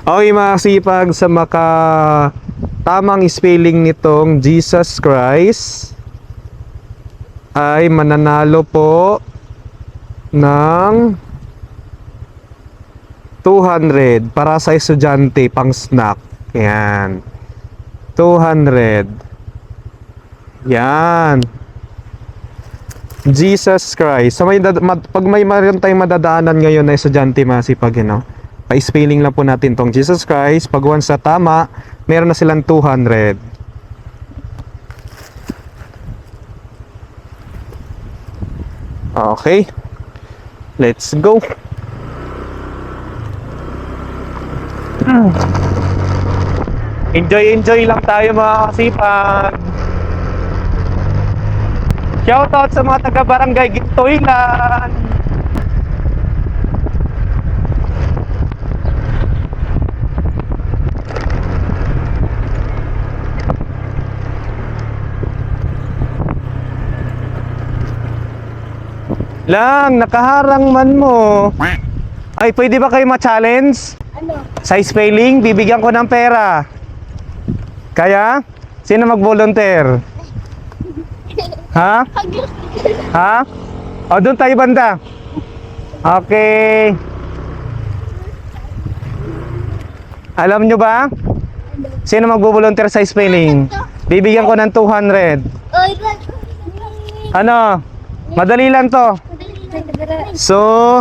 Okay mga sipag, sa tamang spelling nitong Jesus Christ ay mananalo po ng 200 para sa estudyante pang snack. Yan. 200. Yan. Jesus Christ. So pag may meron tayong madadaanan ngayon na estudyante masipag, pa-spelling lang po natin tong Jesus Christ. Pag once na tama, meron na silang 200. Okay. Let's go. Enjoy lang tayo mga kasipag. Shoutout sa mga taga-barangay Gintoylan. Lang, nakaharang man mo. Ay, pwede ba kayo ma-challenge? Ano? Sa spelling, bibigyan ko ng pera. Kaya? Sino mag-volunteer? Ha? Ha? O, doon tayo banda. Okay. Alam nyo ba? Sino mag-volunteer sa spelling? Bibigyan ko ng 200. Ano? Madali lang to. So,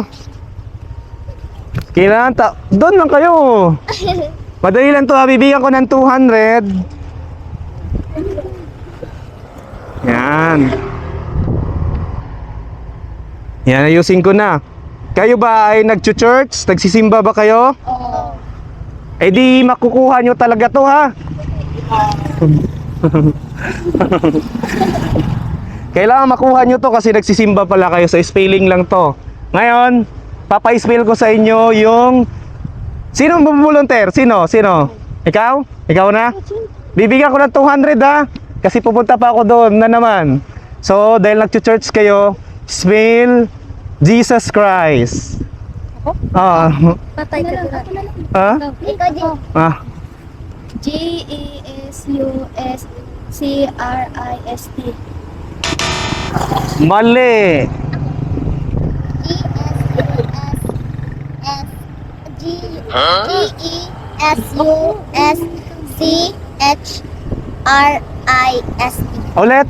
kailangan doon lang kayo. Madali lang to ha. Bibigyan ko ng 200. Yan. Yan, ayusin ko na. Kayo ba ay nag-church? Nagsisimba ba kayo? Oo. Eh di makukuha nyo talaga to ha. Kailangan makuha nyo to kasi nagsisimba pala kayo. Sa spelling lang to. Ngayon, papa-spell ko sa inyo yung... Sino mag-volunteer? Sino? Ikaw? Ikaw na? Bibigyan ko ng 200 ha. Kasi pupunta pa ako doon na naman. So, dahil nag-church kayo, spell Jesus Christ. Patay ka na. Ha? Ikaw din. Jesuschrist. Mali. Jesuschrist. Ulit.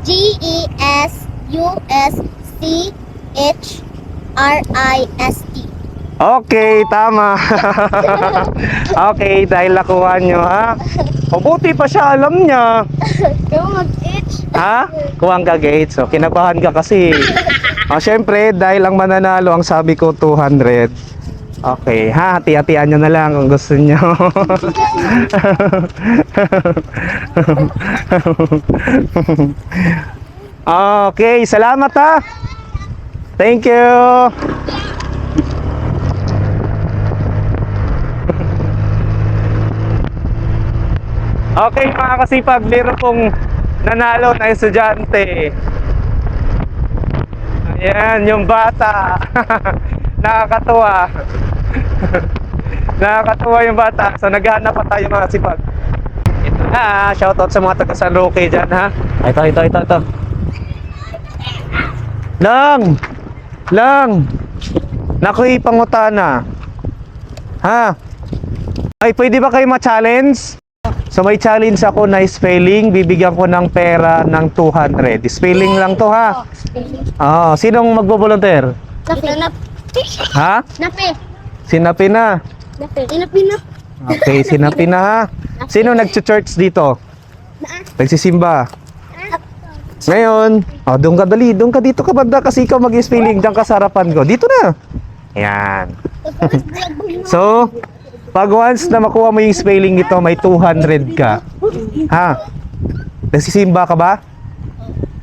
Jesuschrist. Okay, tama. Okay, dahil nakuha nyo ha. Mabuti pa siya, alam niya. Ikaw mag-itch. Ha? Kuwang ka gates. So, kinabahan ka kasi. Syempre, dahil ang mananalo, ang sabi ko 200. Okay, ha? Hati-hatian nyo na lang kung gusto nyo. Okay, salamat ha. Thank you. Okay mga kasipag, meron pong nanalo na estudyante. Ayan, yung bata. Nakakatuwa. Nakakatuwa yung bata. So naghahanap pa tayo mga kasipag. Ito na, shoutout sa mga taga San Roque dyan ha. Ito. Lang. Naku, pangutana. Ha? Ay, pwede ba kayo ma-challenge? So may challenge ako na spelling, bibigyan ko ng pera ng 200. Spelling lang to ha. Sinong magbo-volunteer? Ha? Sinapi na. Okay, sinapi na ha. Sino nag-church dito? Nagsisimba. Ngayon, doon ka dali, doon ka dito ka banda kasi ikaw mag-spelling, diyan ka sa harapan ko. Dito na. Ayan. So, pag once na makuha mo yung spelling nito, may 200 ka. Ha? Nagsisimba ka ba?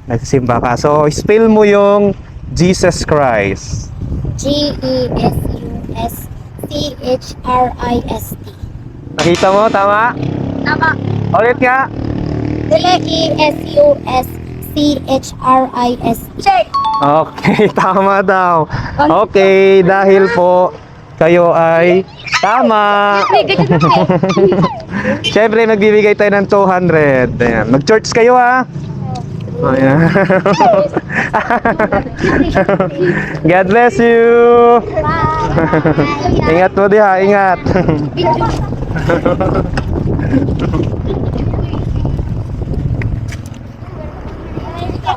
Nagsisimba ka. So, spell mo yung Jesus Christ. Jesuschrist. Nakita mo? Tama? Tama. Ulit nga. Jesuschrist. Okay, tama daw. Okay, dahil po kayo ay Tama. Siyempre, magbibigay tayo ng 200. Ayan. Mag-church kayo, ha? Ayan. God bless you. Ingat mo di, ha? Ingat.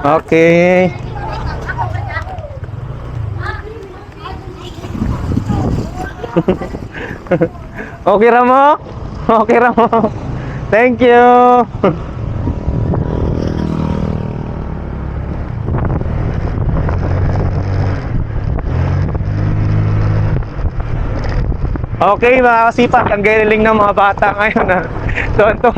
Okay. Okay ra mo? Okay ra mo? Thank you. Okay mga kasipat, ang galing ng mga bata ngayon, ha. So, ito